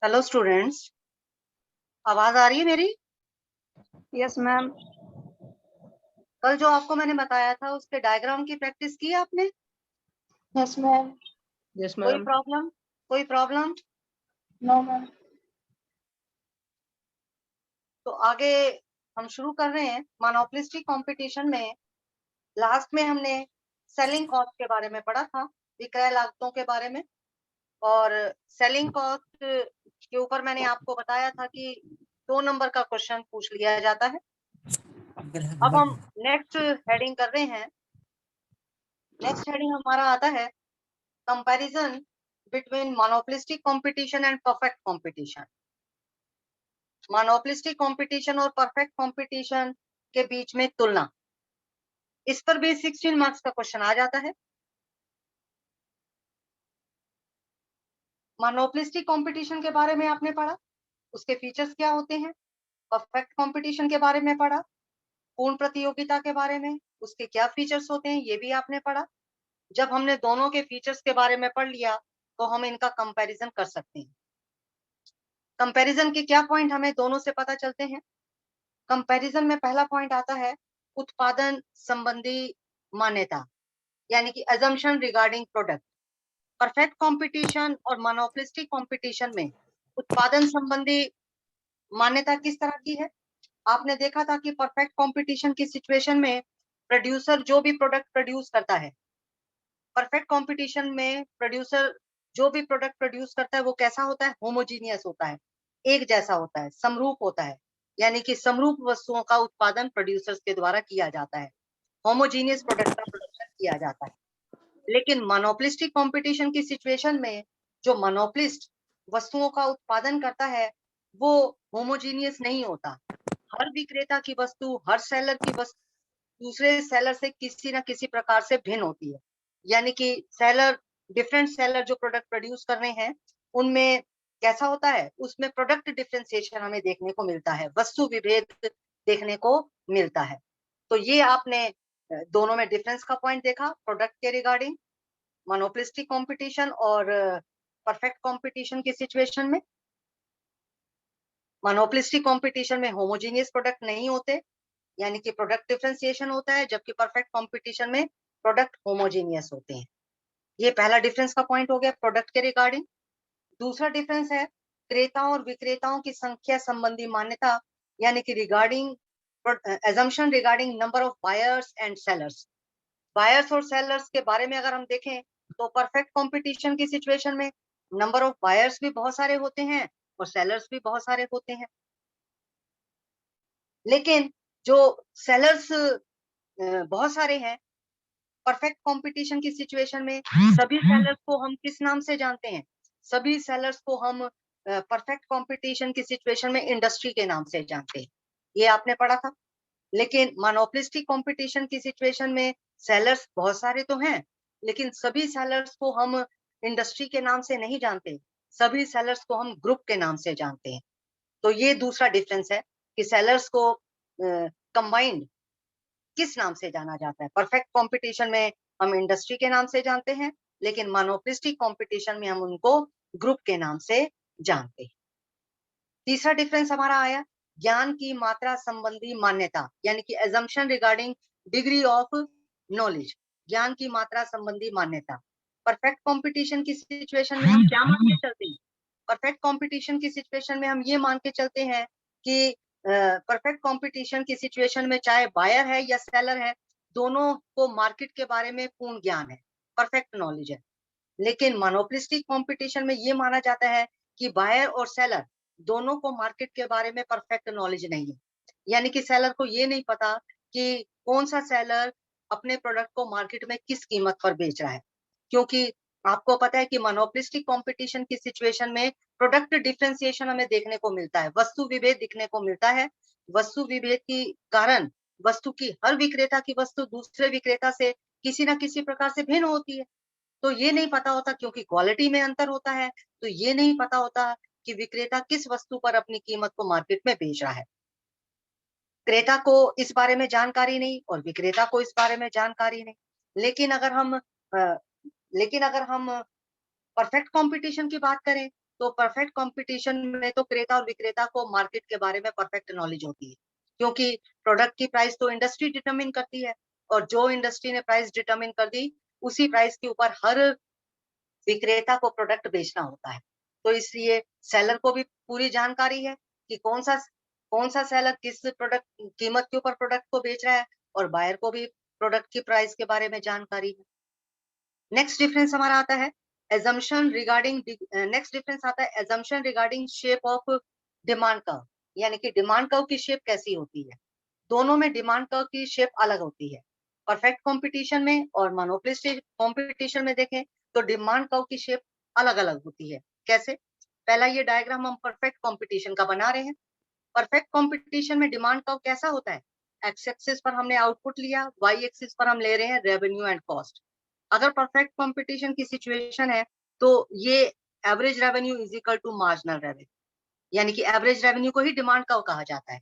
Hello students, आवाज आ रही है मेरी? Yes ma'am. कल जो आपको मैंने बताया था उसके डायग्राम की प्रैक्टिस की आपने? Yes ma'am. यस कोई मैम। प्रॉब्लम? कोई प्रॉब्लम? No ma'am. तो आगे हम शुरू कर रहे हैं। मोनोपोलिस्टिक कंपटीशन में लास्ट में हमने सेलिंग कॉस्ट के बारे में पढ़ा था, विक्रय लागतों के बारे में। और सेलिंग कॉस्ट के ऊपर मैंने आपको बताया था कि 2 नंबर का क्वेश्चन पूछ लिया जाता है। अब हम नेक्स्ट हेडिंग कर रहे हैं। नेक्स्ट हेडिंग हमारा आता है comparison between monopolistic competition and perfect competition. Monopolistic competition और परफेक्ट कंपटीशन के बीच में तुलना, इस पर भी 16 मार्क्स का क्वेश्चन आ जाता है। मोनोपोलिस्टिक कंपटीशन के बारे में आपने पढ़ा, उसके फीचर्स क्या होते हैं। परफेक्ट कंपटीशन के बारे में पढ़ा, पूर्ण प्रतियोगिता के बारे में, उसके क्या फीचर्स होते हैं ये भी आपने पढ़ा। जब हमने दोनों के फीचर्स के बारे में पढ़ लिया तो हम इनका कंपैरिजन कर सकते हैं। कंपैरिजन के क्या पॉइंट हमें दोनों से पता चलते हैं। कंपैरिजन में पहला पॉइंट आता है उत्पादन संबंधी मान्यता, यानी कि assumption regarding product. Perfect competition और मोनोपोलिस्टिक कंपटीशन में उत्पादन संबंधी मान्यता किस तरह की है। आपने देखा था कि परफेक्ट कंपटीशन की सिचुएशन में प्रोड्यूसर जो भी प्रोडक्ट प्रोड्यूस करता है, परफेक्ट कंपटीशन में प्रोड्यूसर जो भी प्रोडक्ट प्रोड्यूस करता है वो कैसा होता है, होमोजीनियस होता है, एक जैसा होता है, समरूप होता है। यानी कि समरूप वस्तुओं का उत्पादन प्रोड्यूसर्स के द्वारा किया जाता है, होमोजीनियस प्रोडक्ट का प्रोडक्शन किया जाता है। लेकिन मोनोपोलिस्टिक कंपटीशन की सिचुएशन में जो मोनोपोलिस्ट वस्तुओं का उत्पादन करता है वो होमोजीनियस नहीं होता। हर विक्रेता की वस्तु, हर सेलर की वस्तु दूसरे सेलर से किसी ना किसी प्रकार से भिन्न होती है। यानी कि सेलर, डिफरेंट सेलर जो प्रोडक्ट प्रोड्यूस कर रहे हैं उनमें कैसा होता है, उसमें प्रोडक्ट डिफरेंशिएशन हमें देखने को मिलता है, वस्तु विभेद देखने को मिलता है। तो ये आपने दोनों में डिफरेंस का पॉइंट देखा प्रोडक्ट के रिगार्डिंग, मोनोपोलिस्टिक कंपटीशन और परफेक्ट कंपटीशन की सिचुएशन में। मोनोपोलिस्टिक कंपटीशन में होमोजीनियस प्रोडक्ट नहीं होते, यानी कि प्रोडक्ट डिफरेंशिएशन होता है, जबकि परफेक्ट कंपटीशन में प्रोडक्ट होमोजीनियस होते हैं। ये पहला डिफरेंस का पॉइंट हो गया प्रोडक्ट के रिगार्डिंग। दूसरा डिफरेंस है क्रेताओं और विक्रेताओं की संख्या संबंधी मान्यता, यानी कि regarding assumption regarding number of buyers and sellers. Buyers और सेलर्स के बारे में अगर हम देखें तो परफेक्ट कंपटीशन की सिचुएशन में नंबर ऑफ बायर्स भी बहुत सारे होते हैं और सेलर्स भी बहुत सारे होते हैं। लेकिन जो सेलर्स बहुत सारे हैं, परफेक्ट कंपटीशन की सिचुएशन में सभी सेलर्स को हम किस नाम से जानते हैं, सभी सेलर्स को हम परफेक्ट कंपटीशन की सिचुएशन में इंडस्ट्री के नाम से जानते हैं। ये आपने पढ़ा था। लेकिन मोनोपोलिस्टिक कंपटीशन की सिचुएशन में सेलर्स बहुत सारे तो हैं, लेकिन सभी सेलर्स को हम इंडस्ट्री के नाम से नहीं जानते, सभी सेलर्स को हम ग्रुप के नाम से जानते हैं। तो ये दूसरा डिफरेंस है कि सेलर्स को कंबाइंड किस नाम से जाना जाता है। परफेक्ट कंपटीशन में हम इंडस्ट्री के नाम से जानते हैं, लेकिन मोनोपोलिस्टिक कंपटीशन में हम उनको ग्रुप के नाम से जानते हैं। तीसरा डिफरेंस हमारा आया ज्ञान की मात्रा संबंधी मान्यता, यानी कि assumption regarding degree of knowledge, ज्ञान की मात्रा संबंधी मान्यता। परफेक्ट कंपटीशन की सिचुएशन में हम क्या मान के चलते हैं, परफेक्ट कंपटीशन की सिचुएशन में हम ये मान के चलते हैं कि परफेक्ट कंपटीशन की सिचुएशन में चाहे बायर है या सेलर है, दोनों को मार्केट के बारे में पूर्ण ज्ञान है, परफेक्ट नॉलेज है। लेकिन मोनोपोलिस्टिक कंपटीशन में ये माना जाता है कि बायर और सेलर दोनों को मार्केट के बारे में परफेक्ट नॉलेज नहीं है। यानी कि सेलर को ये नहीं पता कि कौन सा सेलर अपने प्रोडक्ट को मार्केट में किस कीमत पर बेच रहा है, क्योंकि आपको पता है कि मोनोपोलिस्टिक कंपटीशन की सिचुएशन में प्रोडक्ट डिफरेंशिएशन हमें देखने को मिलता है, वस्तु विभेद दिखने को मिलता है। वस्तु विभेद के कारण वस्तु की, हर विक्रेता की वस्तु दूसरे विक्रेता से किसी ना किसी प्रकार से भिन्न होती है। तो ये नहीं पता होता, क्योंकि क्वालिटी में अंतर होता है, तो ये नहीं पता होता कि विक्रेता किस वस्तु पर अपनी कीमत को मार्केट में बेच रहा है। क्रेता को इस बारे में जानकारी नहीं और विक्रेता को इस बारे में जानकारी नहीं। लेकिन अगर हम परफेक्ट कंपटीशन की बात करें तो परफेक्ट कंपटीशन में तो क्रेता और विक्रेता को मार्केट के बारे में परफेक्ट नॉलेज होती है, क्योंकि प्रोडक्ट की प्राइस तो इंडस्ट्री डिटरमिन करती है, और जो इंडस्ट्री ने प्राइस डिटरमिन कर दी उसी प्राइस के ऊपर हर विक्रेता को प्रोडक्ट बेचना होता है। तो इसलिए सेलर को भी पूरी जानकारी है कि कौन सा सेलर किस प्रोडक्ट कीमत के ऊपर प्रोडक्ट को बेच रहा है, और बायर को भी प्रोडक्ट की प्राइस के बारे में जानकारी है। नेक्स्ट डिफरेंस हमारा आता है assumption regarding नेक्स्ट डिफरेंस आता है assumption regarding shape of demand curve, यानी कि डिमांड कर्व की शेप कैसी होती है। दोनों में डिमांड कर्व की शेप अलग होती है। परफेक्ट कंपटीशन में और मोनोपोलिस्टिक कंपटीशन में देखें तो डिमांड कर्व की शेप अलग अलग होती है। कैसे? पहला ये डायग्राम हम परफेक्ट कंपटीशन का बना रहे हैं। परफेक्ट कंपटीशन में डिमांड कर्व कैसा होता है? एक्स एक्सिस पर हमने आउटपुट लिया, वाई एक्सिस पर हम ले रहे हैं रेवेन्यू एंड कॉस्ट। अगर परफेक्ट कंपटीशन की सिचुएशन है तो ये average revenue is equal to marginal revenue, यानी कि एवरेज रेवेन्यू को ही डिमांड कर्व कहा जाता है।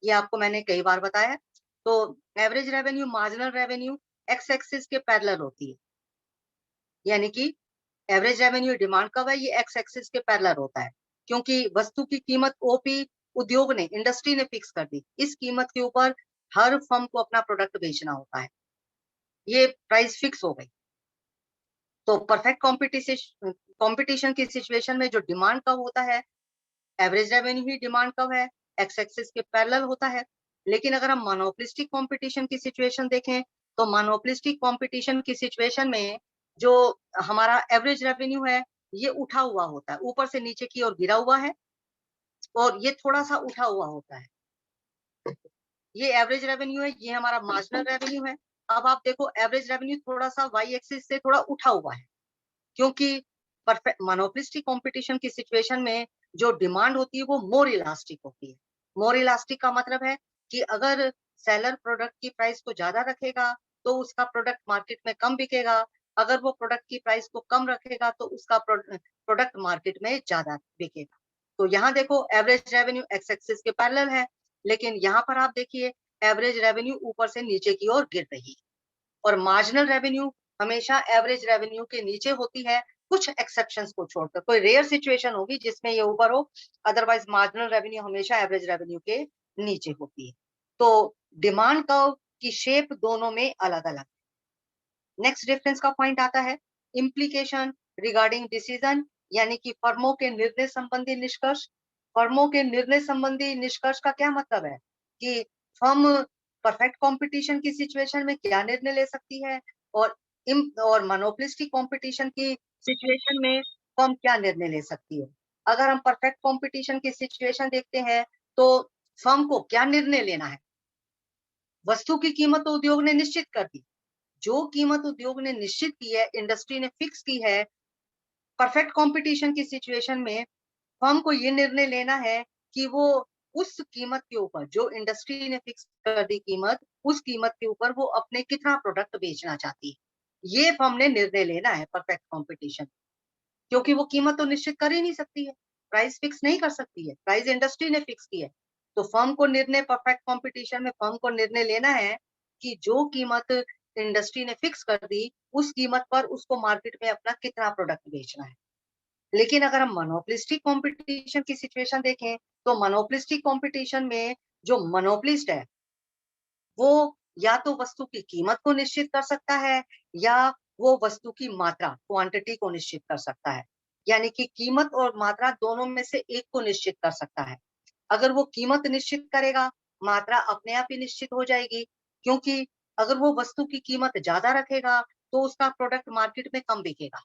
ये आपको मैंने कई बार बताया है। तो average revenue marginal revenue x axis के पैरेलल होती है, यानी कि एवरेज रेवेन्यू डिमांड कर्व है, ये एक्स एक्सिस के पैरेलल होता है, क्योंकि वस्तु की कीमत ओपी उद्योग ने इंडस्ट्री ने फिक्स कर दी। इस कीमत के ऊपर हर फर्म को अपना प्रोडक्ट बेचना होता है, ये प्राइस फिक्स हो गई। तो परफेक्ट कंपटीशन की सिचुएशन में जो डिमांड कर्व होता है, एवरेज रेवेन्यू ही डिमांड कर्व है, एक्स एक्सिस के पैरेलल होता है। लेकिन अगर हम मोनोपोलिस्टिक कंपटीशन की सिचुएशन देखें तो मोनोपोलिस्टिक कंपटीशन की सिचुएशन में जो हमारा एवरेज रेवेन्यू है ये उठा हुआ होता है, ऊपर से नीचे की ओर गिरा हुआ है, और ये थोड़ा सा उठा हुआ होता है। ये एवरेज रेवेन्यू है, ये हमारा मार्जिनल रेवेन्यू है। अब आप देखो एवरेज रेवेन्यू थोड़ा सा वाई एक्सिस से थोड़ा उठा हुआ है, क्योंकि परफेक्ट मोनोपोलिस्टिक कंपटीशन की सिचुएशन में जो डिमांड होती है वो मोर इलास्टिक होती है। मोर इलास्टिक का मतलब है कि अगर सेलर प्रोडक्ट की प्राइस को ज्यादा रखेगा तो उसका प्रोडक्ट मार्केट में कम बिकेगा, अगर वो प्रोडक्ट की प्राइस को कम रखेगा तो उसका प्रोडक्ट मार्केट में ज्यादा बिकेगा। तो यहाँ देखो एवरेज रेवेन्यू एक्स एक्सिस के पैरेलल है, लेकिन यहाँ पर आप देखिए एवरेज रेवेन्यू ऊपर से नीचे की ओर गिर रही है, और मार्जिनल रेवेन्यू हमेशा एवरेज रेवेन्यू के नीचे होती है, कुछ एक्सेप्शंस को छोड़कर। कोई रेयर सिचुएशन होगी जिसमें ये ऊपर हो, अदरवाइज मार्जिनल रेवेन्यू हमेशा एवरेज रेवेन्यू के नीचे होती है। तो डिमांड कर्व की शेप दोनों में अलग अलग। नेक्स्ट डिफरेंस का पॉइंट आता है इम्प्लीकेशन रिगार्डिंग डिसीजन, यानी कि फर्मों के निर्णय संबंधी निष्कर्ष। फर्मों के निर्णय संबंधी निष्कर्ष का क्या मतलब है कि फर्म परफेक्ट कंपटीशन की सिचुएशन में क्या निर्णय ले सकती है, और और मोनोपोलिस्टिक कंपटीशन की सिचुएशन में फर्म क्या निर्णय ले सकती है। अगर हम परफेक्ट कंपटीशन की सिचुएशन देखते हैं तो फर्म को क्या निर्णय लेना है। वस्तु की कीमत तो उद्योग ने निश्चित कर दी, जो कीमत उद्योग ने निश्चित की है, इंडस्ट्री ने फिक्स की है। परफेक्ट कंपटीशन की सिचुएशन में फर्म को ये निर्णय लेना है कि वो उस कीमत के ऊपर, जो इंडस्ट्री ने फिक्स कर दी कीमत, उस कीमत के ऊपर वो अपने कितना प्रोडक्ट बेचना चाहती है। ये फर्म ने निर्णय लेना है परफेक्ट कंपटीशन, क्योंकि वो कीमत तो निश्चित कर ही नहीं सकती है, प्राइस फिक्स नहीं कर सकती है, प्राइस इंडस्ट्री ने फिक्स की है। तो फर्म को निर्णय परफेक्ट कंपटीशन में फर्म को निर्णय लेना है कि जो कीमत इंडस्ट्री ने फिक्स कर दी उस कीमत पर उसको मार्केट में अपना कितना प्रोडक्ट बेचना है। लेकिन अगर हम मोनोपोलिस्टिक कंपटीशन की सिचुएशन देखें तो मोनोपोलिस्टिक कंपटीशन में जो मोनोपोलिस्ट है वो या तो वस्तु की कीमत को निश्चित कर सकता है, या वो वस्तु की मात्रा क्वांटिटी को निश्चित कर सकता है, यानी कि कीमत और मात्रा दोनों में से एक को निश्चित कर सकता है। अगर वो कीमत निश्चित करेगा, मात्रा अपने आप ही निश्चित हो जाएगी, क्योंकि अगर वो वस्तु की कीमत ज्यादा रखेगा तो उसका प्रोडक्ट मार्केट में कम बिकेगा,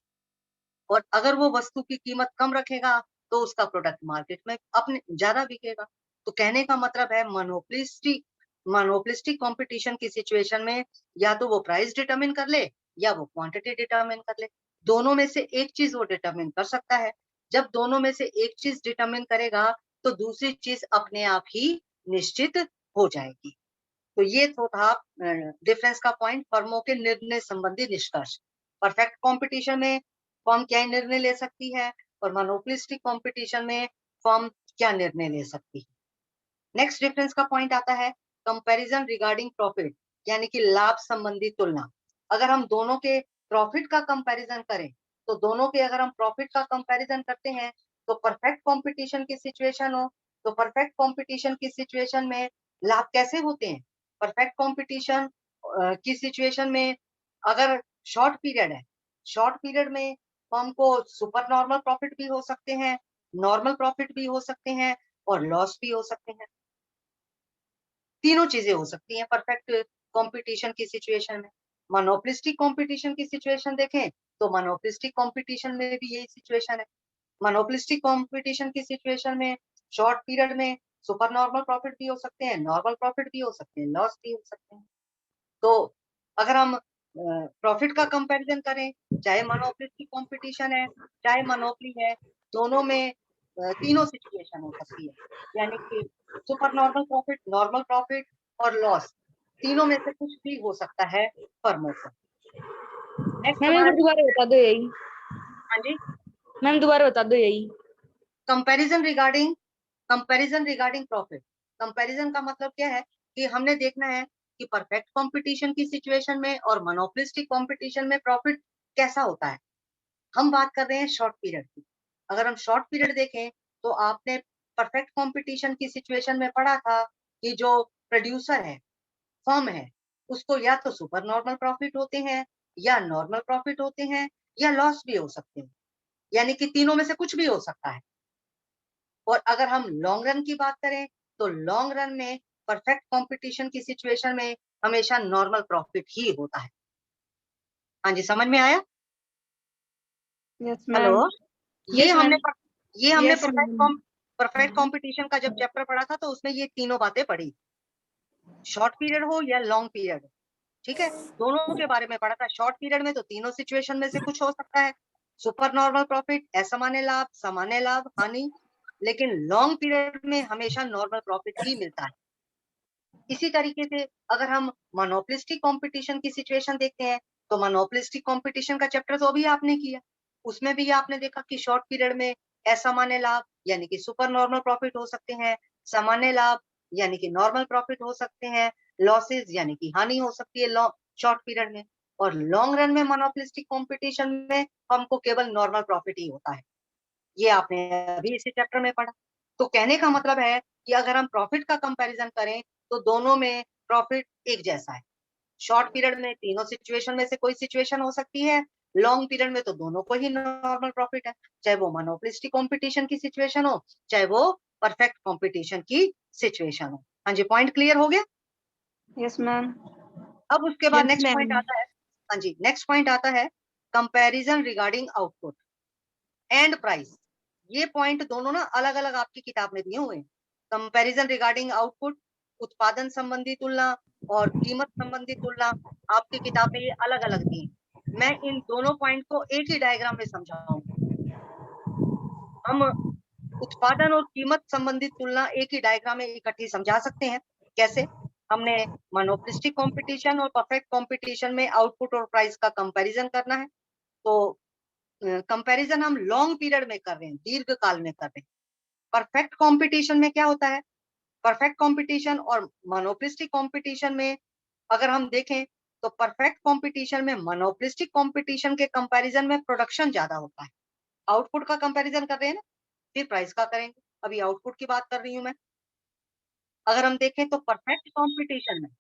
और अगर वो वस्तु की कीमत कम रखेगा तो उसका प्रोडक्ट मार्केट में अपने ज्यादा बिकेगा। तो कहने का मतलब है मोनोपोलिस्टिक कंपटीशन की सिचुएशन में या तो वो प्राइस डिटरमिन कर ले या वो क्वांटिटी डिटरमिन कर ले, दोनों में से एक चीज वो डिटरमिन कर सकता है। जब दोनों में से एक चीज डिटरमिन करेगा तो दूसरी चीज अपने आप ही निश्चित हो जाएगी। तो ये तो था डिफरेंस का पॉइंट, फर्मों के निर्णय संबंधी निष्कर्ष। परफेक्ट कंपटीशन में फर्म क्या निर्णय ले सकती है, और मोनोपोलिस्टिक कंपटीशन में फर्म क्या निर्णय ले सकती है। नेक्स्ट डिफरेंस का पॉइंट आता है कंपैरिजन रिगार्डिंग प्रॉफिट, यानी कि लाभ संबंधी तुलना। अगर हम दोनों के प्रॉफिट का कंपैरिजन करें तो दोनों के अगर हम प्रॉफिट का कंपैरिजन करते हैं तो परफेक्ट कंपटीशन की सिचुएशन हो, तो परफेक्ट कंपटीशन की सिचुएशन में लाभ कैसे होते हैं? परफेक्ट कंपटीशन की सिचुएशन में अगर शॉर्ट पीरियड है, शॉर्ट पीरियड में हमको सुपर नॉर्मल प्रॉफिट भी हो सकते हैं, नॉर्मल प्रॉफिट भी हो सकते हैं और लॉस भी हो सकते हैं। तीनों चीजें हो सकती हैं परफेक्ट कंपटीशन की सिचुएशन में। मोनोपोलिस्टिक कंपटीशन की सिचुएशन देखें तो मोनोपोलिस्टिक कंपटीशन में भी यही सिचुएशन है। मोनोपोलिस्टिक कंपटीशन की सिचुएशन में शॉर्ट पीरियड में सुपर नॉर्मल प्रॉफिट भी हो सकते हैं, नॉर्मल प्रॉफिट भी हो सकते हैं, लॉस भी हो सकते हैं। तो अगर हम प्रॉफिट का कंपैरिजन करें, चाहे मोनोपोलिस्टिक कंपटीशन है, चाहे मोनोपोली है, दोनों में तीनों सिचुएशन हो सकती है। यानी कि सुपर नॉर्मल प्रॉफिट और लॉस तीनों में से कुछ भी हो सकता है फर्मों को। नेक्स्ट मैम एक हमारा बार दोबारा बता दो यही। हाँ जी, मैम दोबारा बता दो यही। Comparison regarding profit. कंपैरिजन का मतलब क्या है कि हमने देखना है कि परफेक्ट कंपटीशन की सिचुएशन में और मोनोपोलिस्टिक कंपटीशन में प्रॉफिट कैसा होता है। हम बात कर रहे हैं शॉर्ट पीरियड की। अगर हम शॉर्ट पीरियड देखें तो आपने परफेक्ट कंपटीशन की सिचुएशन में पढ़ा था कि जो प्रोड्यूसर है, फर्म है, उसको या तो सुपर नॉर्मल प्रॉफिट होते हैं या नॉर्मल प्रॉफिट होते हैं या लॉस भी हो सकते हैं। यानी कि तीनों में से कुछ भी हो सकता है। और अगर हम लॉन्ग रन की बात करें तो लॉन्ग रन में परफेक्ट कंपटीशन की सिचुएशन में हमेशा नॉर्मल प्रॉफिट ही होता है। हाँ जी, समझ में आया? Yes hello, ma'am. ये यस हमने मैम। ये हमने यस मैम। परफेक्ट कंपटीशन का जब चैप्टर पढ़ा था तो उसमें ये तीनों बातें पढ़ी, शॉर्ट पीरियड हो या लॉन्ग पीरियड। ठीक है, दोनों के बारे में पढ़ा था। शॉर्ट पीरियड में तो तीनों सिचुएशन में से कुछ हो सकता है, सुपर नॉर्मल प्रॉफिट, असामान्य लाभ, सामान्य लाभ, हानि। लेकिन लॉन्ग पीरियड में हमेशा नॉर्मल प्रॉफिट ही मिलता है। इसी तरीके से अगर हम मोनोपोलिस्टिक कंपटीशन की सिचुएशन देखते हैं तो मोनोपोलिस्टिक कंपटीशन का चैप्टर तो अभी आपने किया, उसमें भी आपने देखा कि शॉर्ट पीरियड में असामान्य लाभ यानी कि सुपर नॉर्मल प्रॉफिट हो सकते हैं, सामान्य लाभ यानी कि नॉर्मल प्रॉफिट हो सकते हैं, लॉसेस यानी कि हानि हो सकती है शॉर्ट पीरियड में। और लॉन्ग रन में मोनोपोलिस्टिक कंपटीशन में हमको केवल नॉर्मल प्रॉफिट ही होता है। ये आपने अभी इसी चैप्टर में पढ़ा। तो कहने का मतलब है कि अगर हम प्रॉफिट का कंपैरिजन करें तो दोनों में प्रॉफिट एक जैसा है। शॉर्ट पीरियड में तीनों सिचुएशन में से कोई सिचुएशन हो सकती है, लॉन्ग पीरियड में तो दोनों को ही नॉर्मल प्रॉफिट है, चाहे वो मोनोपोलिस्टिक कंपटीशन की सिचुएशन हो, चाहे वो परफेक्ट कंपटीशन की सिचुएशन हो। हाँ जी, पॉइंट क्लियर हो गया? Yes ma'am. अब उसके बाद यस नेक्स्ट मैम। पॉइंट आता है। हाँ जी, नेक्स्ट पॉइंट आता है comparison regarding output and price. ये पॉइंट दोनों ना अलग अलग आपकी किताब में दिए हुए हैं। कंपैरिजन रिगार्डिंग आउटपुट, उत्पादन संबंधी तुलना और कीमत संबंधी तुलना आपकी किताब में ये अलग अलग दिए। मैं इन दोनों पॉइंट को एक ही डायग्राम में समझाऊंगा। हम उत्पादन और कीमत संबंधित तुलना एक ही डायग्राम में इकट्ठी समझा सकते हैं। कैसे? हमने मोनोपोलिस्टिक कंपटीशन और परफेक्ट कंपटीशन में आउटपुट और प्राइस का कंपैरिजन करना है। तो कंपैरिजन हम लॉन्ग पीरियड में कर रहे हैं, दीर्घ काल में कर रहे हैं। परफेक्ट कंपटीशन में क्या होता है? परफेक्ट कंपटीशन और मोनोपोलिस्टिक कंपटीशन में अगर हम देखें तो परफेक्ट कंपटीशन में मोनोपोलिस्टिक कंपटीशन के कंपैरिजन में प्रोडक्शन ज्यादा होता है। आउटपुट का कंपैरिजन कर रहे हैं ना, फिर प्राइस का करेंगे। अभी आउटपुट की बात कर रही हूं मैं। अगर हम देखें तो परफेक्ट कंपटीशन में,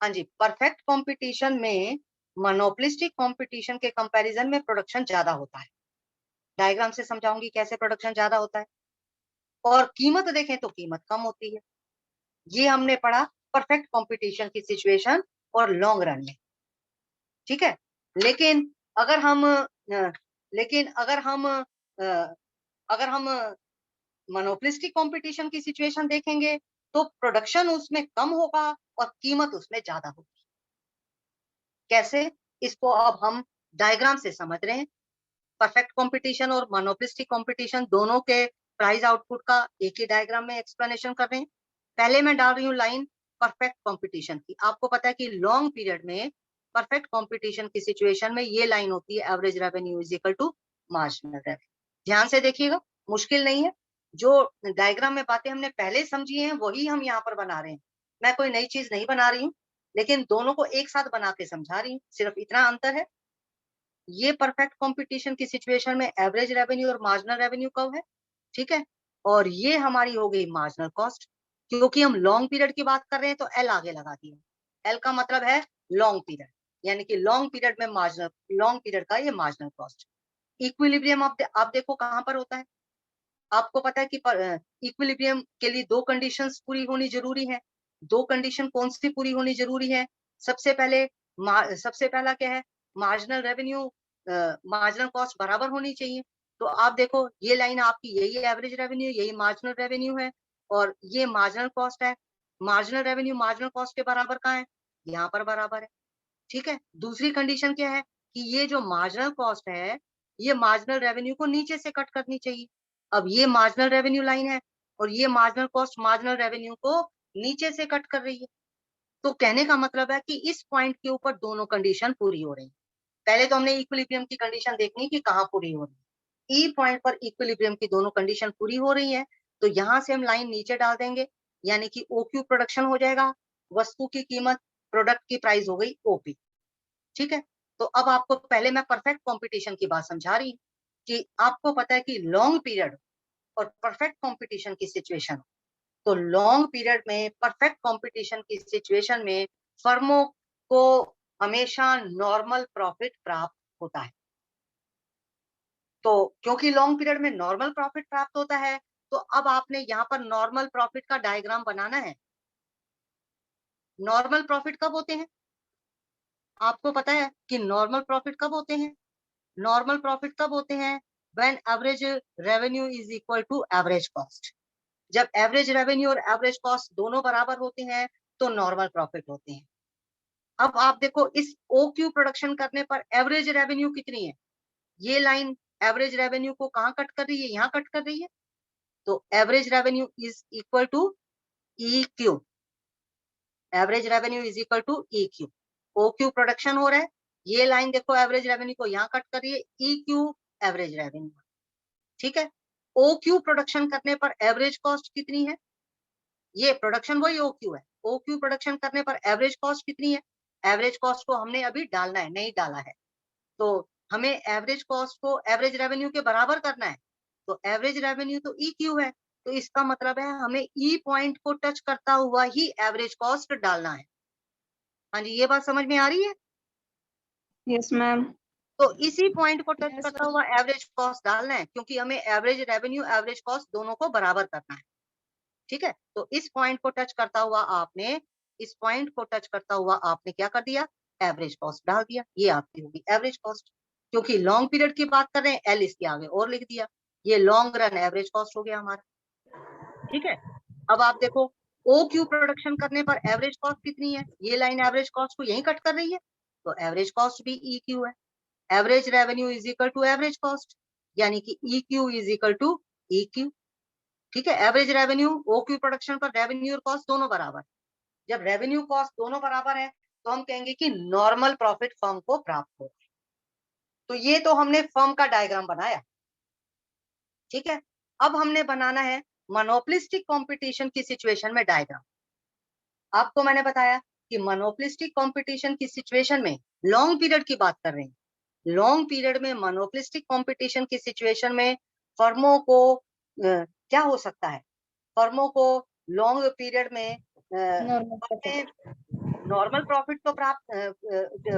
हाँ जी, परफेक्ट कंपटीशन में मोनोपोलिस्टिक कंपटीशन के कंपैरिजन में प्रोडक्शन ज्यादा होता है। डायग्राम से समझाऊंगी कैसे प्रोडक्शन ज्यादा होता है। और कीमत देखें तो कीमत कम होती है। ये हमने पढ़ा परफेक्ट कंपटीशन की सिचुएशन और लॉन्ग रन में। ठीक है, लेकिन अगर हम लेकिन अगर हम मोनोपोलिस्टिक कंपटीशन की सिचुएशन देखेंगे तो प्रोडक्शन उसमें कम होगा और कीमत उसमें ज्यादा होगी। कैसे? इसको अब हम डायग्राम से समझ रहे हैं। परफेक्ट कंपटीशन और मोनोपोलिस्टिक कंपटीशन दोनों के प्राइस आउटपुट का एक ही डायग्राम में एक्सप्लेनेशन कर रहे हैं। पहले मैं डाल रही हूँ लाइन परफेक्ट कंपटीशन की। आपको पता है कि लॉन्ग पीरियड में परफेक्ट कंपटीशन की सिचुएशन में ये लाइन होती है average revenue is equal to marginal revenue. ध्यान से देखिएगा, मुश्किल नहीं है। जो डायग्राम में बातें हमने पहले समझी हैं वही हम यहाँ पर बना रहे हैं। मैं कोई नई चीज नहीं बना रही हूँ, लेकिन दोनों को एक साथ बना के समझा रही हूँ, सिर्फ इतना अंतर है। ये परफेक्ट कंपटीशन की सिचुएशन में एवरेज रेवेन्यू और मार्जिनल रेवेन्यू कब है? ठीक है। और ये हमारी हो गई मार्जिनल कॉस्ट। क्योंकि हम लॉन्ग पीरियड की बात कर रहे हैं तो एल आगे लगा दिया। एल का मतलब है लॉन्ग पीरियड, यानी कि लॉन्ग पीरियड में मार्जिनल, लॉन्ग पीरियड का ये मार्जिनल कॉस्ट। इक्विलिब्रियम आप देखो कहां पर होता है। आपको पता है कि इक्विलिब्रियम के लिए दो कंडीशंस पूरी होनी जरूरी है। दो कंडीशन कौन सी पूरी होनी जरूरी है? सबसे पहले सबसे पहला क्या है? मार्जिनल रेवेन्यू, मार्जिनल कॉस्ट बराबर होनी चाहिए। तो आप देखो ये लाइन आपकी, यही एवरेज रेवेन्यू, यही मार्जिनल रेवेन्यू है, और ये मार्जिनल कॉस्ट है। मार्जिनल रेवेन्यू मार्जिनल कॉस्ट के बराबर कहाँ है? यहाँ पर बराबर है। ठीक है। दूसरी कंडीशन क्या है कि ये जो मार्जिनल कॉस्ट है, ये मार्जिनल रेवेन्यू को नीचे से कट करनी चाहिए। अब ये मार्जिनल रेवेन्यू लाइन है और ये मार्जिनल कॉस्ट मार्जिनल रेवेन्यू को नीचे से कट कर रही है। तो कहने का मतलब है कि इस पॉइंट के ऊपर दोनों कंडीशन पूरी हो रही है। पहले तो हमने इक्विलिब्रियम की कंडीशन देखनी कि कहाँ पूरी हो रही है। ई पॉइंट पर इक्विलिब्रियम की दोनों कंडीशन पूरी हो रही है, तो यहां से हम लाइन नीचे डाल देंगे, यानी कि ओक्यू प्रोडक्शन हो जाएगा। वस्तु की कीमत, प्रोडक्ट की प्राइस हो गई ओपी। ठीक है। तो अब आपको पहले मैं परफेक्ट कंपटीशन की बात समझा रही हूँ कि आपको पता है कि लॉन्ग पीरियड और परफेक्ट कंपटीशन की सिचुएशन, तो लॉन्ग पीरियड में परफेक्ट कंपटीशन की सिचुएशन में फर्मों को हमेशा नॉर्मल प्रॉफिट प्राप्त होता है। तो क्योंकि लॉन्ग पीरियड में नॉर्मल प्रॉफिट प्राप्त होता है, तो अब आपने यहाँ पर नॉर्मल प्रॉफिट का डायग्राम बनाना है। नॉर्मल प्रॉफिट कब होते हैं? आपको पता है कि नॉर्मल प्रॉफिट कब होते हैं? नॉर्मल प्रॉफिट कब होते हैं? When average revenue is equal to average cost. जब एवरेज रेवेन्यू और एवरेज कॉस्ट दोनों बराबर होते हैं तो नॉर्मल प्रॉफिट होते हैं। अब आप देखो इस ओ क्यू प्रोडक्शन करने पर एवरेज रेवेन्यू कितनी है? ये लाइन एवरेज रेवेन्यू को कहाँ कट कर रही है? यहाँ कट कर रही है। तो average revenue is equal to E Q. Average revenue is equal to E Q. O Q production हो रहा है, ये लाइन देखो एवरेज रेवेन्यू को यहाँ कट कर रही है, ई क्यू एवरेज रेवेन्यू। ठीक है। ओ क्यू प्रोडक्शन करने पर एवरेज कॉस्ट कितनी है? ये प्रोडक्शन वही ओ क्यू है। ओ क्यू प्रोडक्शन करने पर एवरेज कॉस्ट कितनी है? एवरेज कॉस्ट को हमने अभी डालना है, नहीं डाला है। तो हमें एवरेज कॉस्ट को एवरेज रेवेन्यू के बराबर करना है। तो एवरेज रेवेन्यू तो ई क्यू है, तो इसका मतलब है हमें ई पॉइंट को टच करता हुआ ही एवरेज कॉस्ट डालना है। हाँ जी, ये बात समझ में आ रही है? Yes, ma'am. तो इसी पॉइंट को टच Yes, करता sir. हुआ एवरेज कॉस्ट डालना है, क्योंकि हमें एवरेज रेवेन्यू एवरेज कॉस्ट दोनों को बराबर करना है। ठीक है। तो इस पॉइंट को टच करता हुआ आपने, इस पॉइंट को टच करता हुआ आपने क्या कर दिया? एवरेज कॉस्ट डाल दिया। ये आपकी होगी एवरेज कॉस्ट। क्योंकि लॉन्ग पीरियड की बात कर रहे हैं, एल इसके आगे और लिख दिया। ये लॉन्ग रन एवरेज कॉस्ट हो गया हमारा। ठीक है। अब आप देखो ओ क्यू प्रोडक्शन करने पर एवरेज कॉस्ट कितनी है? ये लाइन एवरेज कॉस्ट को यही कट कर रही है, तो एवरेज कॉस्ट भी ई क्यू है। Average revenue is equal to average cost, यानी कि E Q is equal to E Q. ठीक है। Average revenue, O Q production पर रेवेन्यू और कॉस्ट दोनों बराबर। जब रेवेन्यू कॉस्ट दोनों बराबर है तो हम कहेंगे कि नॉर्मल प्रॉफिट फर्म को प्राप्त हो। तो ये तो हमने फर्म का डायग्राम बनाया। ठीक है। अब हमने बनाना है मोनोपोलिस्टिक कंपटीशन की सिचुएशन में डायग्राम। आपको मैंने बताया कि मोनोपोलिस्टिक कंपटीशन की सिचुएशन में, लॉन्ग पीरियड की बात कर रहे हैं, लॉन्ग पीरियड में मोनोपोलिस्टिक कंपटीशन की सिचुएशन में फर्मों को क्या हो सकता है? फर्मों को लॉन्ग पीरियड में Normal profit. नॉर्मल प्रॉफिट तो प्राप्त,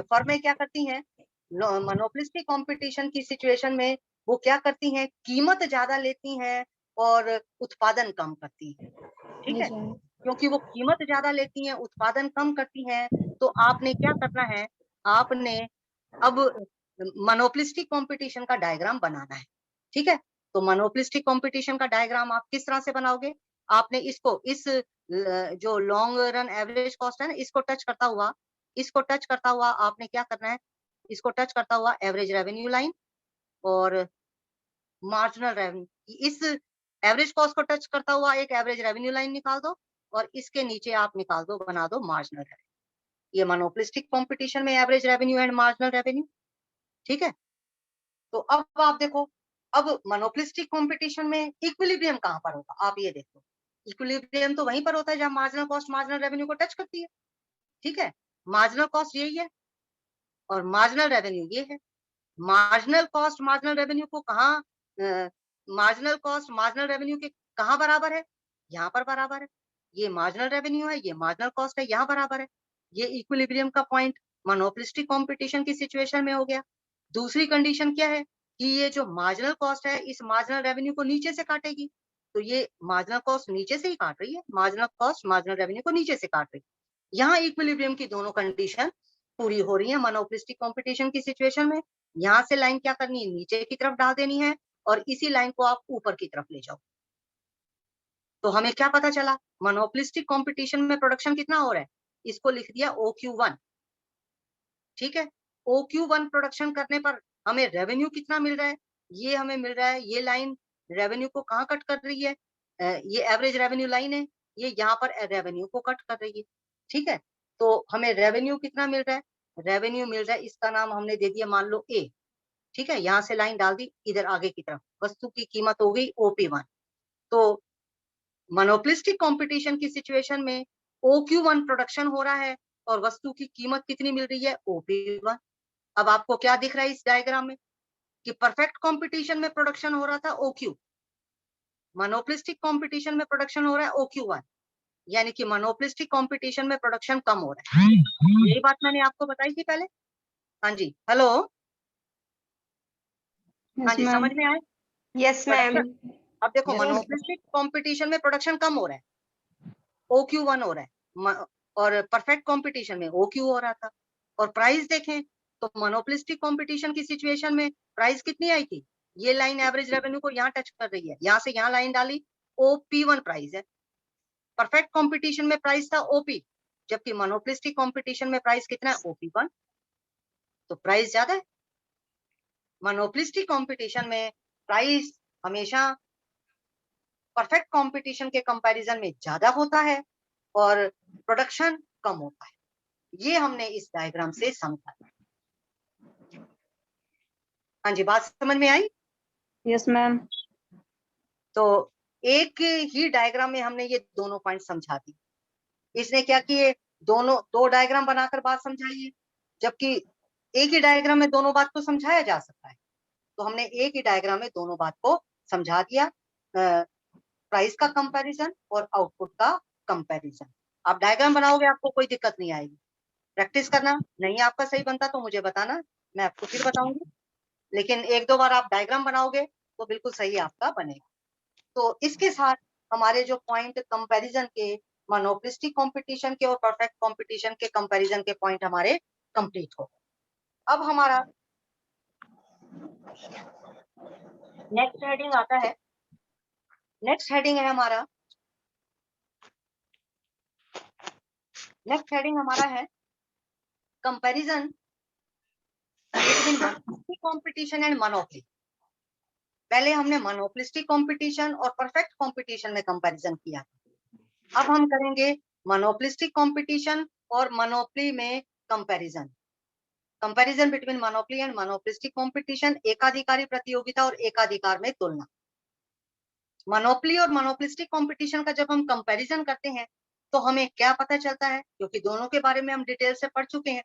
फर्में क्या करती हैं मोनोपोलिस्टिक कंपटीशन की सिचुएशन में? वो क्या करती हैं? कीमत ज्यादा लेती हैं और उत्पादन कम करती हैं। ठीक है। Yes, ma'am. क्योंकि वो कीमत ज्यादा लेती हैं, उत्पादन कम करती हैं, तो आपने क्या करना है? आपने अब मोनोपोलिस्टिक कंपटीशन का डायग्राम बनाना है। ठीक है। तो मोनोपोलिस्टिक कंपटीशन का डायग्राम आप किस तरह से बनाओगे? आपने इसको इस जो लॉन्ग रन एवरेज कॉस्ट है ना, इसको टच करता हुआ, इसको टच करता हुआ आपने क्या करना है? इसको टच करता हुआ एवरेज रेवेन्यू लाइन और मार्जिनल रेवेन्यू, इस एवरेज कॉस्ट को टच करता हुआ एक एवरेज रेवेन्यू लाइन निकाल दो, और इसके नीचे आप निकाल दो, बना दो मार्जिनल रेवेन्यू। ये मोनोपोलिस्टिक कंपटीशन में average revenue and marginal revenue. ठीक है। तो अब आप देखो, अब मोनोपोलिस्टिक कंपटीशन में इक्विलिब्रियम कहां पर होगा? आप ये देखो, इक्विलिब्रियम तो वहीं पर होता है जहां मार्जिनल कॉस्ट मार्जिनल रेवेन्यू को टच करती है। ठीक है। मार्जिनल कॉस्ट यही है और मार्जिनल रेवेन्यू ये है। मार्जिनल कॉस्ट मार्जिनल रेवेन्यू को कहाँ मार्जिनल कॉस्ट मार्जिनल रेवेन्यू के कहाँ बराबर है? यहाँ पर बराबर है। ये मार्जिनल रेवेन्यू है, ये मार्जिनल कॉस्ट है, यहाँ बराबर है। ये इक्विलिब्रियम का पॉइंट मोनोपोलिस्टिक कंपटीशन की सिचुएशन में हो गया। दूसरी कंडीशन क्या है कि ये जो मार्जिनल कॉस्ट है इस मार्जिनल रेवेन्यू को नीचे से काटेगी। तो ये मार्जिनल कॉस्ट नीचे से ही काट रही है, मार्जिनल कॉस्ट मार्जिनल रेवेन्यू को नीचे से काट रही है। यहाँ इक्विलिब्रियम की दोनों कंडीशन पूरी हो रही है मोनोपोलिस्टिक कंपटीशन की सिचुएशन में। यहाँ से लाइन क्या करनी है, नीचे की तरफ डाल देनी है और इसी लाइन को आप ऊपर की तरफ ले जाओ। तो हमें क्या पता चला, मोनोपोलिस्टिक कंपटीशन में प्रोडक्शन कितना हो रहा है, इसको लिख दिया OQ1। ठीक है, OQ1 प्रोडक्शन करने पर हमें रेवेन्यू कितना मिल रहा है, ये हमें मिल रहा है। ये लाइन रेवेन्यू को कहाँ कट कर रही है, ये एवरेज रेवेन्यू लाइन है, ये यहाँ पर रेवेन्यू को कट कर रही है। ठीक है, तो हमें रेवेन्यू कितना मिल रहा है, रेवेन्यू मिल रहा है, इसका नाम हमने दे दिया मान लो A। ठीक है, यहाँ से लाइन डाल दी इधर आगे की तरफ, वस्तु की कीमत हो गई OP1। तो मोनोपोलिस्टिक कंपटीशन की सिचुएशन में OQ1 प्रोडक्शन हो रहा है और वस्तु की कीमत कितनी मिल रही है, OP1। अब आपको क्या दिख रहा है इस डायग्राम में कि परफेक्ट कंपटीशन में प्रोडक्शन हो रहा था OQ, मोनोपोलिस्टिक कंपटीशन में प्रोडक्शन हो रहा है OQ1, यानी कि मोनोपोलिस्टिक कंपटीशन में प्रोडक्शन कम हो रहा है। यही बात मैंने आपको बताई थी पहले। हाँ जी, हेलो, हाँ Yes, जी, समझ ma'am. में आए Yes, प्रोडक्शन। ma'am. अब देखो Yes. मोनोपोलिस्टिक कंपटीशन में प्रोडक्शन कम हो रहा है, OQ1 हो रहा है, और परफेक्ट कंपटीशन में OQ हो रहा था। और प्राइस देखें तो मोनोपोलिस्टिक कंपटीशन की सिचुएशन में प्राइस कितनी आई थी, ये लाइन एवरेज रेवेन्यू को यहाँ टच कर रही है, यहाँ से यहाँ लाइन डाली, OP1 प्राइस है। परफेक्ट कंपटीशन में प्राइस था OP, जबकि मोनोपोलिस्टिक कंपटीशन में प्राइस कितना है, OP1। तो प्राइस ज्यादा है। मोनोपोलिस्टिक कंपटीशन में प्राइस हमेशा परफेक्ट कंपटीशन के कंपैरिजन में ज्यादा होता है और प्रोडक्शन कम होता है। ये हमने इस डायग्राम से समझा। हाँ जी, बात समझ में आई। Yes, ma'am. तो एक ही डायग्राम में हमने ये दोनों पॉइंट समझा दी। इसने क्या किए, दोनों दो डायग्राम बनाकर बात समझाई है, जबकि एक ही डायग्राम में दोनों बात को समझाया जा सकता है। तो हमने एक ही डायग्राम में दोनों बात को समझा दिया, प्राइस का कंपैरिजन और आउटपुट का कंपैरिजन। आप डायग्राम बनाओगे आपको कोई दिक्कत नहीं आएगी। प्रैक्टिस करना, नहीं आपका सही बनता तो मुझे बताना, मैं आपको फिर बताऊंगी। लेकिन एक दो बार आप डायग्राम बनाओगे तो बिल्कुल सही आपका बनेगा। तो इसके साथ हमारे जो पॉइंट कंपैरिजन के, मोनोपोलिस्टिक कंपटीशन के और परफेक्ट कंपटीशन के कंपैरिजन के पॉइंट हमारे कंप्लीट हो गए। अब हमारा नेक्स्ट हेडिंग आता है, नेक्स्ट हेडिंग है हमारा, नेक्स्ट हेडिंग हमारा है comparison between monopolistic competition and monopoly. पहले हमने मोनोपोलिस्टिक कंपटीशन और परफेक्ट कंपटीशन में कंपैरिजन किया, अब हम करेंगे मोनोपोलिस्टिक कंपटीशन और मोनोपोली में comparison. Comparison between monopoly and monopolistic competition, एकाधिकारी प्रतियोगिता और एकाधिकार में तुलना। मोनोपोली और मोनोपोलिस्टिक कंपटीशन का जब हम कंपैरिजन करते हैं तो हमें क्या पता चलता है, क्योंकि दोनों के बारे में हम डिटेल से पढ़ चुके हैं।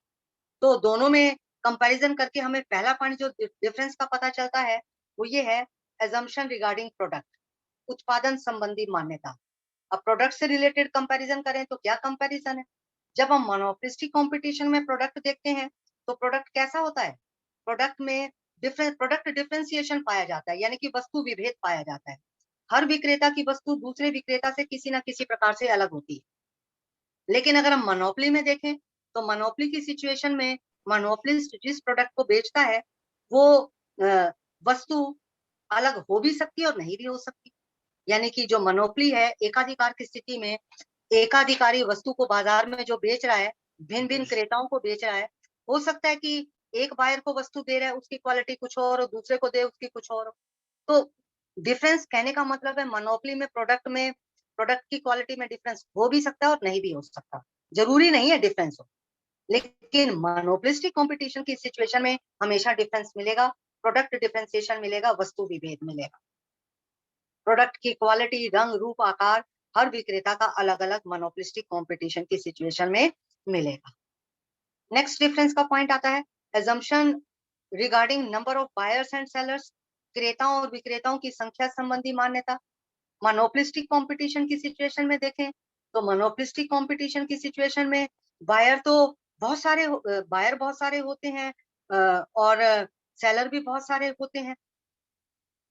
तो दोनों में कंपैरिजन करके हमें पहला पॉइंट जो डिफरेंस का पता चलता है वो ये है, एजम्पशन रिगार्डिंग प्रोडक्ट, उत्पादन संबंधी मान्यता। अब प्रोडक्ट से रिलेटेड कंपैरिजन करें तो क्या कंपैरिजन है, जब हम मोनोपोलिस्टिक कंपटीशन में प्रोडक्ट देखते हैं तो प्रोडक्ट कैसा होता है, प्रोडक्ट में प्रोडक्ट डिफरेंशिएशन पाया जाता है, यानी कि वस्तु विभेद पाया जाता है। हर विक्रेता की वस्तु दूसरे विक्रेता से किसी ना किसी प्रकार से अलग होती है। लेकिन अगर हम मोनोपोली में देखें तो मोनोपोली की सिचुएशन में मोनोपोलिस्ट जिस प्रोडक्ट को बेचता है वो वस्तु अलग हो भी सकती है और नहीं भी हो सकती। यानी कि जो मोनोपोली है, एकाधिकार की स्थिति में एकाधिकारी वस्तु को बाजार में जो बेच रहा है, भिन्न भिन्न क्रेताओं को बेच रहा है, हो सकता है कि एक बायर को वस्तु दे रहा है उसकी क्वालिटी कुछ और दूसरे को दे उसकी कुछ और। तो डिफरेंस कहने का मतलब है मोनोपोली में प्रोडक्ट की क्वालिटी में डिफरेंस हो भी सकता है और नहीं भी हो सकता, जरूरी नहीं है डिफरेंस हो। लेकिन मोनोपोलिस्टिक कंपटीशन की सिचुएशन में हमेशा डिफरेंस मिलेगा, प्रोडक्ट डिफरेंशिएशन मिलेगा, वस्तु विभेद मिलेगा। प्रोडक्ट की क्वालिटी, रंग, रूप, आकार हर विक्रेता का अलग अलग मोनोपोलिस्टिक कंपटीशन की सिचुएशन में मिलेगा। नेक्स्ट डिफरेंस का पॉइंट आता है, assumption regarding number of buyers and sellers। क्रेताओं और विक्रेताओं की संख्या संबंधी मान्यता। मोनोपोलिस्टिक कंपटीशन की सिचुएशन में देखें तो मोनोपोलिस्टिक कंपटीशन की सिचुएशन में बायर तो बायर बहुत सारे होते हैं, और सेलर भी बहुत सारे होते हैं।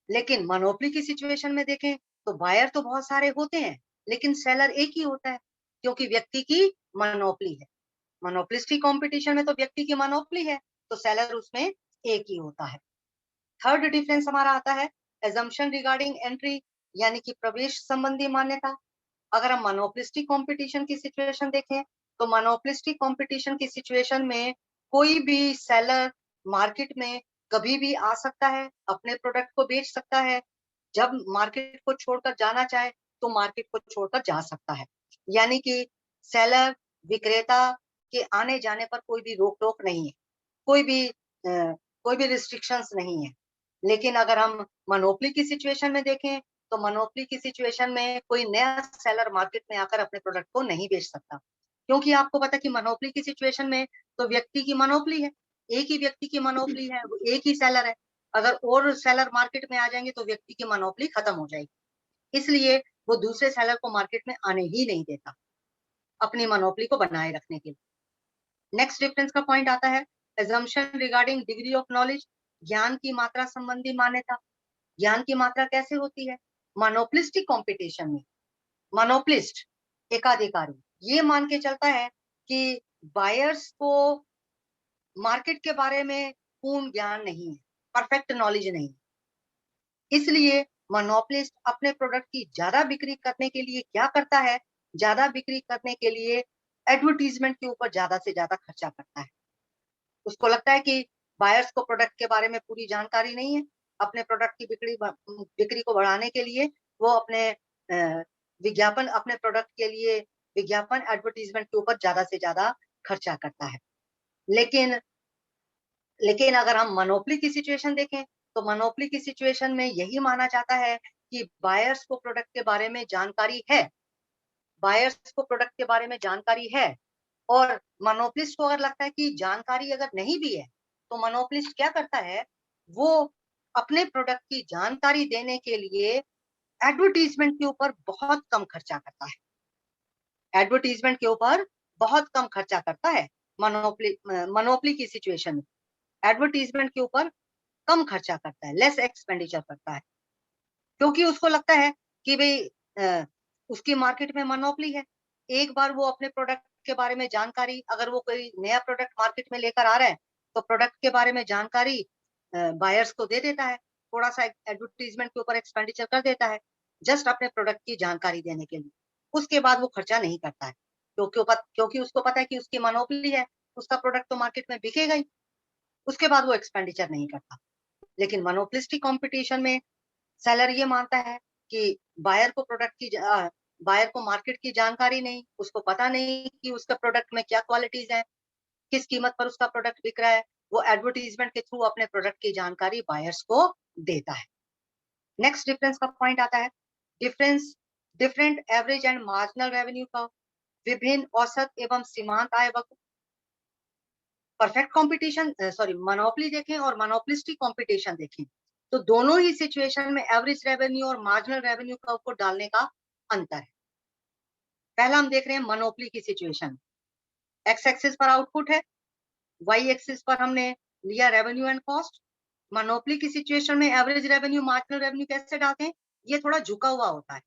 लेकिन मोनोपोली की सिचुएशन में देखें तो बायर तो बहुत सारे होते हैं, लेकिन सेलर एक ही होता है, क्योंकि व्यक्ति की मोनोपोली है। मोनोपोलिस्टिक कंपटीशन में तो व्यक्ति की मोनोपोली है, तो सेलर उसमें एक ही होता है। थर्ड डिफरेंस हमारा आता है एजम्पशन रिगार्डिंग एंट्री, यानी कि प्रवेश संबंधी मान्यता। अगर हम मोनोपोलिस्टिक कंपटीशन की सिचुएशन देखें तो मोनोपोलिस्टिक कंपटीशन की सिचुएशन में कोई भी सेलर मार्केट में कभी भी आ सकता है, अपने प्रोडक्ट को बेच सकता है। जब मार्केट को छोड़कर जाना चाहे तो मार्केट को छोड़कर जा सकता है, यानी कि सेलर विक्रेता के आने जाने पर कोई भी रोक टोक नहीं है, कोई भी कोई भी रिस्ट्रिक्शंस नहीं है। लेकिन अगर हम मोनोपोली की सिचुएशन में देखें तो मोनोपोली की सिचुएशन में कोई नया सेलर मार्केट में आकर अपने प्रोडक्ट को नहीं बेच सकता, क्योंकि आपको पता है कि मोनोपोली की सिचुएशन में तो व्यक्ति की मोनोपोली है, एक ही व्यक्ति की मोनोपोली है, वो एक ही सेलर है। अगर और सेलर मार्केट में आ जाएंगे तो व्यक्ति की मोनोपोली खत्म हो जाएगी, इसलिए वो दूसरे सेलर को मार्केट में आने ही नहीं देता, अपनी मोनोपोली को बनाए रखने के लिए। नेक्स्ट डिफरेंस का पॉइंट आता है assumption regarding degree of knowledge, ज्ञान की मात्रा संबंधी मान्यता। ज्ञान की मात्रा कैसे होती है? मोनोपोलिस्टिक कंपटीशन में मोनोपोलिस्ट एकाधिकारी ये मान के चलता है कि बायर्स को मार्केट के बारे में पूर्ण ज्ञान नहीं है, परफेक्ट नॉलेज नहीं है। इसलिए मोनोपोलिस्ट अपने प्रोडक्ट की ज्यादा बिक्री करने के लिए क्या करता है? ज्यादा बिक्री करने के लिए एडवर्टीजमेंट के ऊपर ज्यादा से ज्यादा खर्चा करता है। उसको लगता है कि बायर्स को प्रोडक्ट के बारे में पूरी जानकारी नहीं है, अपने प्रोडक्ट की बिक्री को बढ़ाने के लिए वो अपने विज्ञापन अपने प्रोडक्ट के लिए विज्ञापन एडवर्टीजमेंट के ऊपर ज्यादा से ज्यादा खर्चा करता है। लेकिन लेकिन अगर हम मोनोपोली की सिचुएशन देखें तो मोनोपोली की सिचुएशन में यही माना जाता है कि बायर्स को प्रोडक्ट के बारे में जानकारी है, बायर्स को प्रोडक्ट के बारे में जानकारी है, और मोनोपोलिस्ट को अगर लगता है कि जानकारी अगर नहीं भी है तो मोनोपोलिस्ट क्या करता है, वो अपने प्रोडक्ट की जानकारी देने के लिए एडवर्टीजमेंट के ऊपर बहुत कम खर्चा करता है, एडवर्टीजमेंट के ऊपर बहुत कम खर्चा करता है। मोनोपोली की सिचुएशन में एडवर्टीजमेंट के ऊपर कम खर्चा करता है, लेस एक्सपेंडिचर करता है, क्योंकि उसको लगता है कि भाई उसकी मार्केट में मोनोपोली है। एक बार वो अपने प्रोडक्ट के बारे में जानकारी, अगर वो कोई नया प्रोडक्ट मार्केट में लेकर आ रहा है तो प्रोडक्ट के बारे में जानकारी बायर्स को दे देता है, थोड़ा सा एडवर्टीजमेंट के ऊपर एक्सपेंडिचर कर देता है जस्ट अपने प्रोडक्ट की जानकारी देने के लिए। उसके बाद वो खर्चा नहीं करता है, क्योंकि उसको पता है कि उसकी मोनोपोली है, उसका प्रोडक्ट तो मार्केट में बिकेगा ही। उसके बाद वो एक्सपेंडिचर नहीं करता। लेकिन मोनोपोलिस्टिक कंपटीशन में सेलर ये मानता है कि बायर को बायर को मार्केट की जानकारी नहीं, उसको पता नहीं कि उसका प्रोडक्ट में क्या क्वालिटीज है, किस कीमत पर उसका प्रोडक्ट बिक रहा है। वो एडवर्टीजमेंट के थ्रू अपने प्रोडक्ट की जानकारी बायर्स को देता है। नेक्स्ट डिफरेंस का पॉइंट आता है difference different average and marginal revenue का, विभिन्न औसत एवं सीमांत आय वक्र। परफेक्ट कंपटीशन मोनोपोली देखें और मोनोपोलिस्टिक कंपटीशन देखें तो दोनों ही सिचुएशन में एवरेज रेवेन्यू और मार्जिनल रेवेन्यू कर्व को डालने का अंतर है। पहला हम देख रहे हैं मोनोपोली की सिचुएशन, एक्स एक्सिस पर आउटपुट है, वाई एक्सिस पर हमने लिया रेवेन्यू एंड कॉस्ट। मोनोपोली की सिचुएशन में एवरेज रेवेन्यू मार्जिनल रेवेन्यू कैसे डालते हैं? ये थोड़ा झुका हुआ होता है,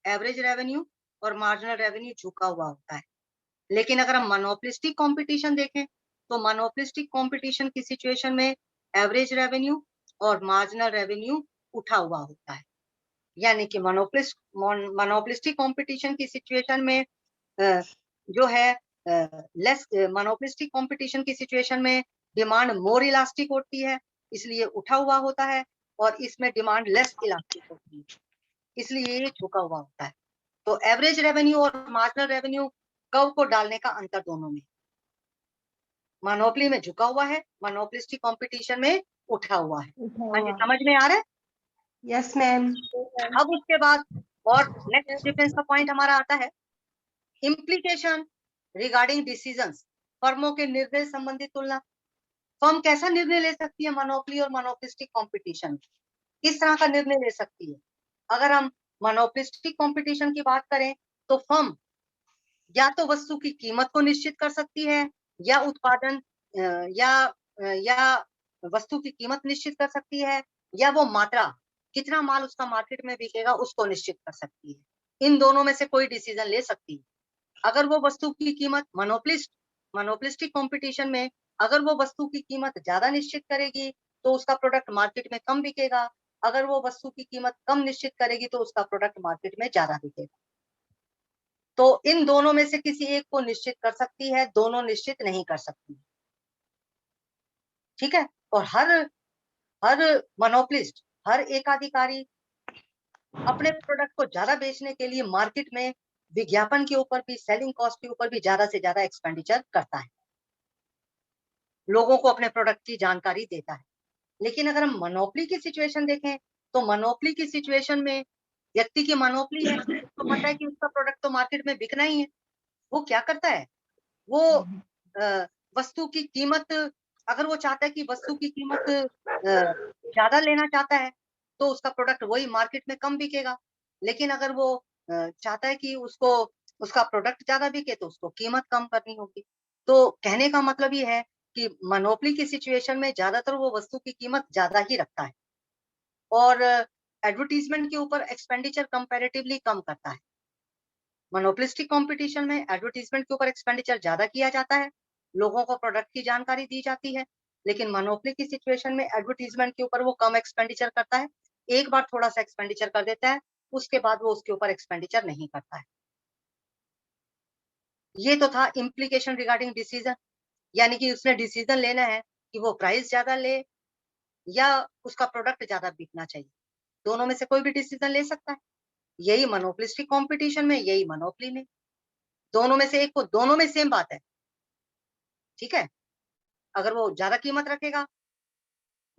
एवरेज रेवेन्यू और मार्जिनल रेवेन्यू झुका हुआ होता है। लेकिन अगर हम मोनोपोलिस्टिक कंपटीशन देखें तो मोनोपोलिस्टिक कंपटीशन की सिचुएशन में एवरेज रेवेन्यू और मार्जिनल रेवेन्यू उठा हुआ होता है, यानी कि मोनोपोलिस्टिक कंपटीशन की सिचुएशन में जो है लेस मोनोपोलिस्टिक कंपटीशन की सिचुएशन में डिमांड मोर इलास्टिक होती है, इसलिए उठा हुआ होता है, और इसमें डिमांड लेस इलास्टिक होती है, इसलिए ये झुका हुआ होता है। तो एवरेज रेवेन्यू और मार्जिनल रेवेन्यू कर्व को डालने का अंतर दोनों में, मोनोपोली में झुका हुआ है, मोनोपोलिस्टिक कंपटीशन में उठा हुआ है। हाँ जी, समझ में आ रहा है? Yes ma'am. अब उसके बाद और नेक्स्ट डिफरेंस का पॉइंट हमारा आता है इम्प्लीकेशन रिगार्डिंग डिसीजंस, फर्मों के निर्णय संबंधी तुलना। फर्म कैसा निर्णय ले सकती है मोनोपोली और मोनोपोलिस्टिक कंपटीशन? किस तरह का निर्णय ले सकती है? अगर हम मोनोपोलिस्टिक कंपटीशन की बात करें तो फर्म या तो वस्तु की कीमत को निश्चित कर सकती है या उत्पादन या वस्तु की कीमत निश्चित कर सकती है या वो मात्रा कितना माल उसका मार्केट में बिकेगा उसको निश्चित कर सकती है। इन दोनों में से कोई डिसीजन ले सकती है। अगर वो वस्तु की कीमत मोनोपोलिस्टिक कंपटीशन में अगर वो वस्तु की कीमत ज्यादा निश्चित करेगी तो उसका प्रोडक्ट मार्केट में कम बिकेगा। अगर वो वस्तु की कीमत कम निश्चित करेगी तो उसका प्रोडक्ट मार्केट में ज्यादा बिकेगा। तो इन दोनों में से किसी एक को निश्चित कर सकती है, दोनों निश्चित नहीं कर सकती। ठीक है। और हर मोनोपोलिस्ट, हर एकाधिकारी अपने प्रोडक्ट को ज्यादा बेचने के लिए मार्केट में विज्ञापन के ऊपर भी, सेलिंग कॉस्ट के ऊपर भी ज्यादा से ज्यादा एक्सपेंडिचर करता है, लोगों को अपने प्रोडक्ट की जानकारी देता है। लेकिन अगर हम मोनोपोली की सिचुएशन देखें तो मोनोपोली की सिचुएशन में व्यक्ति की मोनोपोली है, तो पता है कि उसका प्रोडक्ट तो मार्केट में बिकना ही है। वो क्या करता है, वो वस्तु की कीमत, अगर वो चाहता है कि वस्तु की कीमत ज्यादा लेना चाहता है तो उसका प्रोडक्ट वही मार्केट में कम बिकेगा। लेकिन अगर वो चाहता है कि उसको उसका प्रोडक्ट ज्यादा बिके तो उसको कीमत कम करनी होगी। तो कहने का मतलब ये है कि मोनोपोली की सिचुएशन में ज्यादातर वो वस्तु की कीमत ज्यादा ही रखता है और एडवर्टीजमेंट के ऊपर एक्सपेंडिचर कंपैरेटिवली कम करता है। मोनोपोलिस्टिक कंपटीशन में एडवर्टीजमेंट के ऊपर एक्सपेंडिचर ज्यादा किया जाता है, लोगों को प्रोडक्ट की जानकारी दी जाती है। लेकिन मोनोपोली की सिचुएशन में एडवर्टीजमेंट के ऊपर वो कम एक्सपेंडिचर करता है, एक बार थोड़ा सा एक्सपेंडिचर कर देता है, उसके बाद वो उसके ऊपर एक्सपेंडिचर नहीं करता है। ये तो था इम्प्लीकेशन रिगार्डिंग डिसीजन, यानी कि उसने डिसीजन लेना है कि वो प्राइस ज्यादा ले या उसका प्रोडक्ट ज्यादा बिकना चाहिए। दोनों में से कोई भी डिसीजन ले सकता है। यही मोनोपोलिस्टिक कंपटीशन में, यही मोनोपोली में, दोनों में से एक को, दोनों में सेम बात है। ठीक है। अगर वो ज्यादा कीमत रखेगा,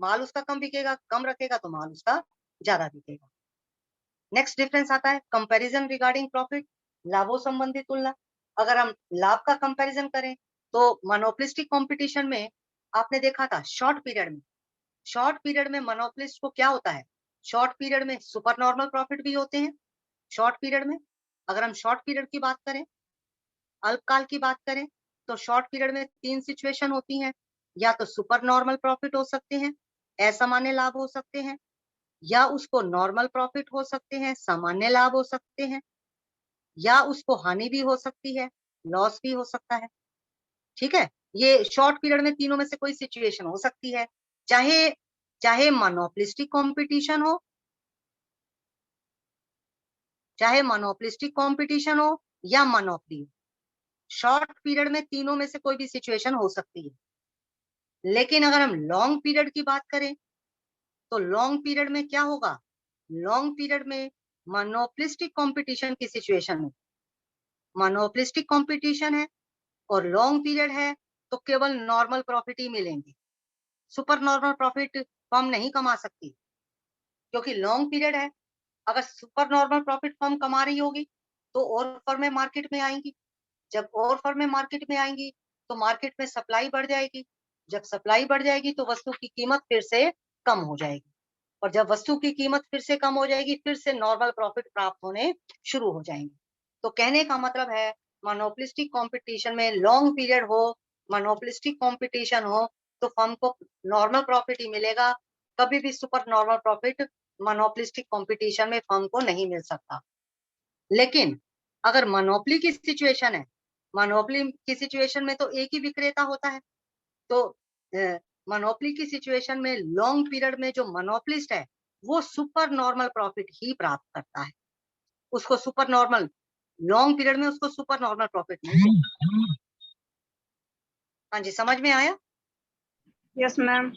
माल उसका कम बिकेगा, कम रखेगा तो माल उसका ज्यादा बिकेगा। नेक्स्ट डिफरेंस आता है कंपैरिजन रिगार्डिंग प्रॉफिट, लाभों संबंधी तुलना। अगर हम लाभ का कंपैरिजन करें तो मोनोपोलिस्टिक कंपटीशन में आपने देखा था शॉर्ट पीरियड में मोनोपोलिस्ट को क्या होता है, शॉर्ट पीरियड में सुपर नॉर्मल प्रॉफिट भी होते हैं। शॉर्ट पीरियड में, अगर हम शॉर्ट पीरियड की बात करें, अल्पकाल की बात करें तो शॉर्ट पीरियड में 3 सिचुएशन होती हैं। या तो सुपर नॉर्मल प्रॉफिट हो सकते हैं, असामान्य लाभ हो सकते हैं, या उसको नॉर्मल प्रॉफिट हो सकते हैं, सामान्य लाभ हो सकते हैं, या उसको हानि भी हो सकती है, लॉस भी हो सकता है। ठीक है। ये शॉर्ट पीरियड में तीनों में से कोई सिचुएशन हो सकती है, चाहे चाहे मोनोपोलिस्टिक कंपटीशन हो, चाहे मोनोपोलिस्टिक कंपटीशन हो या मोनोपोली हो। शॉर्ट पीरियड में तीनों में से कोई भी सिचुएशन हो सकती है। लेकिन अगर हम लॉन्ग पीरियड की बात करें तो लॉन्ग पीरियड में क्या होगा, लॉन्ग पीरियड में मोनोपोलिस्टिक कंपटीशन की सिचुएशन में, मोनोपोलिस्टिक कंपटीशन है और लॉन्ग पीरियड है तो केवल नॉर्मल प्रॉफिट ही मिलेंगे, सुपर नॉर्मल प्रॉफिट फर्म नहीं कमा सकती क्योंकि लॉन्ग पीरियड है। अगर सुपर नॉर्मल प्रॉफिट फर्म कमा रही होगी तो और फर्में मार्केट में आएंगी, जब और फर्में मार्केट में आएंगी तो मार्केट में सप्लाई बढ़ जाएगी, जब सप्लाई बढ़ जाएगी तो वस्तु की कीमत फिर से कम हो जाएगी, और जब वस्तु की कीमत फिर से कम हो जाएगी फिर से नॉर्मल प्रॉफिट प्राप्त होने शुरू हो जाएंगे। तो कहने का मतलब है मोनोपोलिस्टिक कंपटीशन में लॉन्ग पीरियड हो, मोनोपोलिस्टिक कंपटीशन हो तो फर्म को नॉर्मल प्रॉफिट ही मिलेगा, कभी भी super normal profit monopolistic competition में फर्म को नहीं मिल सकता। लेकिन अगर मोनोपोली की सिचुएशन है, मोनोपोली की सिचुएशन में तो एक ही विक्रेता होता है, तो मोनोपोली की सिचुएशन में लॉन्ग पीरियड में जो मोनोपोलिस्ट है वो सुपर नॉर्मल प्रॉफिट ही प्राप्त करता है, उसको सुपर नॉर्मल, लॉन्ग पीरियड में उसको सुपर नॉर्मल प्रॉफिट नहीं। हाँ जी, समझ में आया? Yes ma'am.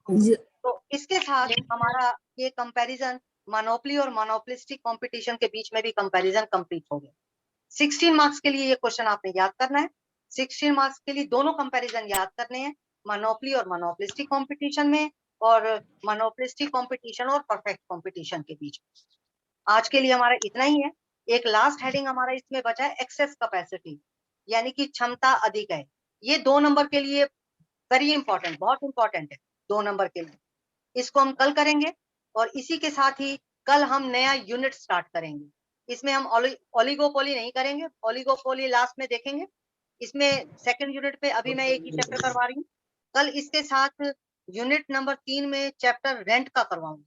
तो इसके साथ हमारा ये कंपैरिजन मोनोपोली और मोनोपोलिस्टिक कंपटीशन के बीच में भी कंपैरिजन कंप्लीट हो गया। 16 मार्क्स के लिए ये क्वेश्चन आपने याद करना है। 16 मार्क्स के लिए दोनों कंपैरिजन याद करने हैं, मोनोपोली और मोनोपोलिस्टिक कंपटीशन में और मोनोपोलिस्टिक कंपटीशन और परफेक्ट कंपटीशन के बीच। आज के लिए हमारा इतना ही है। एक लास्ट हेडिंग हमारा इसमें बचा है एक्सेस कैपेसिटी, यानी कि क्षमता अधिक है। ये 2 नंबर के लिए वेरी इंपॉर्टेंट, बहुत इंपॉर्टेंट है 2 नंबर के लिए। इसको हम कल करेंगे और इसी के साथ ही कल हम नया यूनिट स्टार्ट करेंगे। इसमें हम ओलिगोपोली नहीं करेंगे, ओलिगोपोली लास्ट में देखेंगे। इसमें सेकंड यूनिट पे अभी मैं एक ही चैप्टर करवा रही हूँ। कल इसके साथ यूनिट नंबर 3 में चैप्टर रेंट का करवाऊंगी।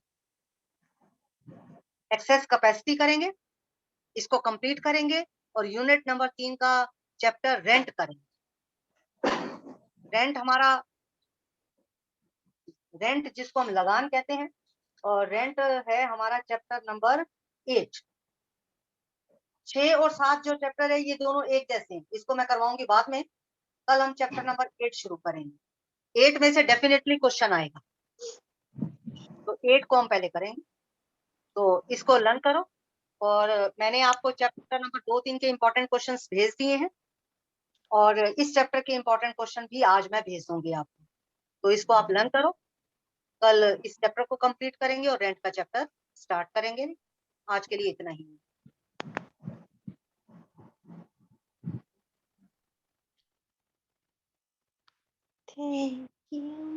एक्सेस कैपेसिटी करेंगे, इसको कंप्लीट करेंगे और यूनिट नंबर 3 का चैप्टर रेंट करेंगे। रेंट जिसको हम लगान कहते हैं, और रेंट है हमारा चैप्टर नंबर 8। 6 और 7 जो चैप्टर है ये दोनों एक जैसे हैं, इसको मैं करवाऊंगी बाद में। कल हम चैप्टर नंबर 8 शुरू करेंगे। 8 में से डेफिनेटली क्वेश्चन आएगा, तो 8 को हम पहले करेंगे। तो इसको लर्न करो, और मैंने आपको चैप्टर नंबर 2-3 के इंपॉर्टेंट क्वेश्चंस भेज दिए हैं, और इस चैप्टर के इंपॉर्टेंट क्वेश्चन भी आज मैं भेज दूंगी आपको। तो इसको आप लर्न करो, कल इस चैप्टर को कंप्लीट करेंगे और रेंट का चैप्टर स्टार्ट करेंगे। आज के लिए इतना ही है। Thank you.